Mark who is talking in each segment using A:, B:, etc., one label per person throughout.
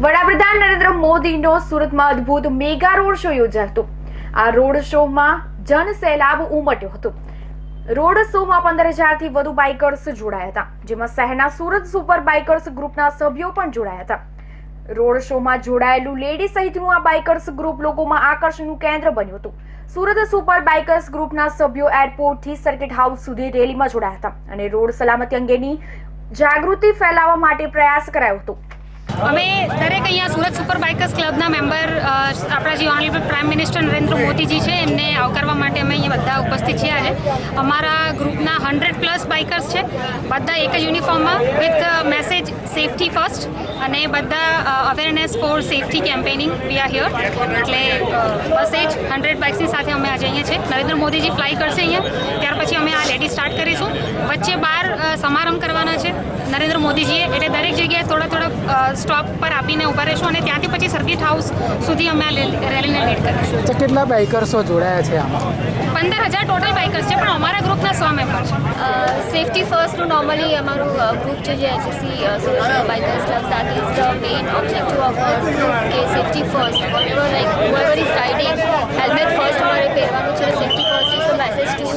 A: વડાપ્રધાન નરેન્દ્ર મોદીનો સુરતમાં અદ્ભુત મેગા રોડ શો યોજાયો હતો। આ રોડ શોમાં જનસેલાબ ઉમટ્યો હતો। રોડ શોમાં 15,000થી વધુ બાઇકર્સ જોડાયા હતા, જેમાં શહેરના સુરત સુપર બાઇકર્સ ગ્રુપના સભ્યો પણ જોડાયા હતા। રોડ શોમાં જોડાયેલું લેડી સહિતનું આ બાઇકર્સ ગ્રુપ લોકોમાં આકર્ષણનું કેન્દ્ર બન્યું હતું। સુરત સુપર બાઇકર્સ ગ્રુપના સભ્યો એરપોર્ટથી સર્કિટ હાઉસ સુધી રેલીમાં જોડાયા હતા અને રોડ સલામતી અંગેની જાગૃતિ ફેલાવવા માટે પ્રયાસ કરાયો હતો।
B: અમે દરેક અહીંયા સુરત સુપર બાઇકર્સ ક્લબના મેમ્બર આપણા જે honourable prime minister Narendra Modiji છે એમને આવકારવા માટે અમે અહીંયા બધા ઉપસ્થિત છીએ। આજે અમારા ગ્રુપના 100+ બાઇકર્સ છે, બધા એક જ યુનિફોર્મમાં વિથ મેસેજ સેફટી ફર્સ્ટ અને બધા awareness four safety campaigning we are here. એટલે બસ એ જ 100 બાઇક્સની સાથે અમે આજે અહીંયા છે। નરેન્દ્ર મોદીજી ફ્લાય કરશે અહીંયા, ત્યાર પછી અમે આ રેલી સ્ટાર્ટ કરીશું। વચ્ચે 12 સમારંભ કરવાના છે નરેન્દ્ર મોદીજીએ, એટલે દરેક જગ્યાએ થોડા સ્ટોપ પર આપીને ઊભા રહીશું અને ત્યાંથી પછી સર્કિટ હાઉસ સુધી અમે આ રેલીને લીડ કરીશું।
C: તો કેટલા બાઇકર્સો જોડાયા છે આમાં?
B: 15,000 ટોટલ બાઇકર્સ છે, પણ અમારા ગ્રુપના 100 મેમ્બર છે।
D: સેફટી ફર્સ્ટનું નોર્મલી અમારું ગ્રુપ છે જે SSC સુરત બાઇકર્સ ક્લબ સાથે is the main objective of group કે safety first whatever like however is riding helmet first અમારે પહેરવાનું છે। Safety first is the message to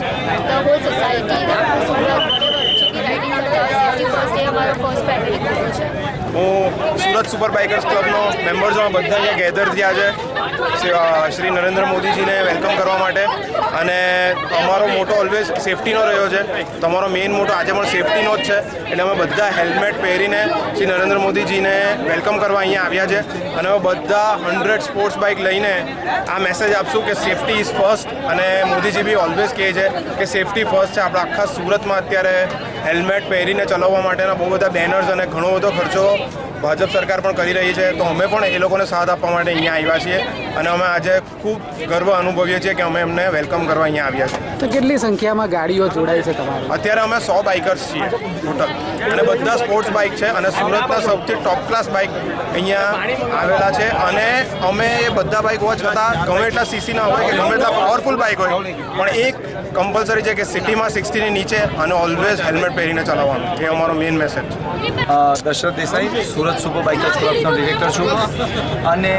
D: the whole society આપણું સુરત વોટેવર જેટલી રાઇડિંગ કરતા હોય સેફટી ફર્સ્ટ એ અમારો ફર્સ્ટ પ્રાઇમરી ગ્રુપ છે।
E: હું સુરત સુપર બાઇકર્સ ક્લબનો મેમ્બર્સમાં બધા અહીંયા ગેધર થયા છે શ્રી નરેન્દ્ર મોદીજીને વેલકમ કરવા માટે, અને અમારો મોટો ઓલવેઝ સેફટીનો રહ્યો છે। તમારો મેઇન મોટો આજે પણ સેફટીનો જ છે, એટલે અમે બધા હેલ્મેટ પહેરીને શ્રી નરેન્દ્ર મોદીજીને વેલકમ કરવા અહીંયા આવ્યા છે અને અમે બધા 100 સ્પોર્ટ્સ બાઇક લઈને આ મેસેજ આપશું કે સેફટી ઇઝ ફર્સ્ટ। અને મોદીજી બી ઓલવેઝ કહે છે કે સેફટી ફર્સ્ટ છે। આપણા આખા સુરતમાં અત્યારે હેલ્મેટ પહેરીને ચલાવવા માટેના બહુ બધા બેનર્સ અને ઘણો બધો ખર્ચો ભાજપ સરકાર પણ કરી રહી છે, તો અમે પણ એ લોકોને સાથ આપવા માટે અહીંયા આવ્યા છીએ અને અમે આજે ખૂબ ગર્વ અનુભવીએ છીએ કે અમે એમને વેલકમ કરવા અહીંયા આવ્યા છીએ।
C: તો કેટલી સંખ્યામાં ગાડીઓ જોડાઈ છે તમારી?
E: અત્યારે અમે 100 બાઇકર્સ છીએ ટોટલ, અને બધા સ્પોર્ટ્સ બાઇક છે અને સુરતના સૌથી ટોપ ક્લાસ બાઇક અહીંયા આવેલા છે। અને અમે એ બધા બાઇક હોવા છતાં ગમે એટલા સીસીના હોય કે ગમે એટલા પાવરફુલ બાઇક હોય, પણ એક કમ્પલસરી છે કે સિટીમાં 60ની નીચે અને ઓલવેઝ હેલ્મેટ પહેરીને ચલાવવાનું, એ અમારો મેઇન મેસેજ છે।
F: દશરથ દેસાઈ, સુરત સુપર બાઇકર્સ ક્લબનો ડિરેક્ટર છું। અને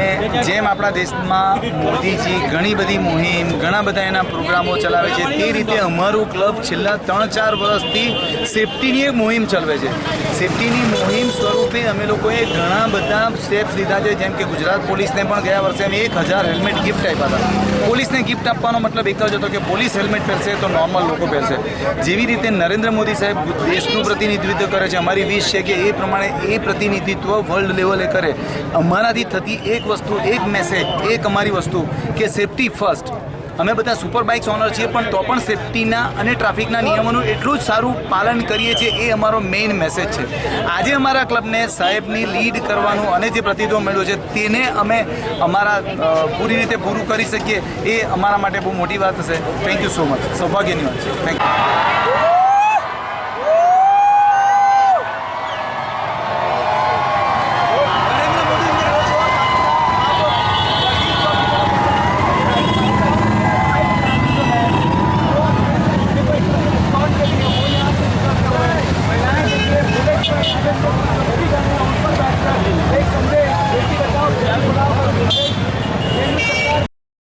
F: જેમ આપણા દેશમાં મોદીજી ઘણી બધી મુહિમ, ઘણા બધા એના પ્રોગ્રામો ચલાવે છે, તે રીતે અમારું ક્લબ છેલ્લા 3-4 વર્ષથી સેફટીની એક મુહિમ ચલાવે છે। સેફટીની મુહિમ સ્વરૂપે અમે લોકોએ ઘણા બધા સ્ટેપ્સ લીધા છે, જેમ કે ગુજરાત પોલીસને પણ ગયા વર્ષે અમે 1000 હેલ્મેટ ગિફ્ટ આપ્યા હતા। પોલીસને ગિફ્ટ આપવાનો મતલબ એક જ હતો કે પોલીસ હેલ્મેટ પહેરશે તો નોર્મલ લોકો પહેરશે। જેવી રીતે નરેન્દ્ર મોદી સાહેબ દેશનું પ્રતિનિધિત્વ કરે છે, અમારી વિશ છે કે એ પ્રમાણે એ પ્રતિનિધિત્વ વર્લ્ડ લેવલે કરે। અમારાથી થતી એક વસ્તુ, એક મેસેજ, એક અમારી વસ્તુ કે સેફટી ફર્સ્ટ। અમે બધા સુપર બાઇક્સ ઓનર છીએ, પણ તો પણ સેફટીના અને ટ્રાફિકના નિયમોનું એટલું જ સારું પાલન કરીએ છીએ, એ અમારો મેઇન મેસેજ છે। આજે અમારા ક્લબને સાહેબની લીડ કરવાનું અને જે પ્રતિનિધિત્વ મળ્યું છે તેને અમે અમારા પૂરી રીતે પૂરું કરી શકીએ, એ અમારા માટે બહુ મોટી વાત હશે। થેન્ક યુ સો મચ, સૌભાગ્યની વાત છે। Thank you.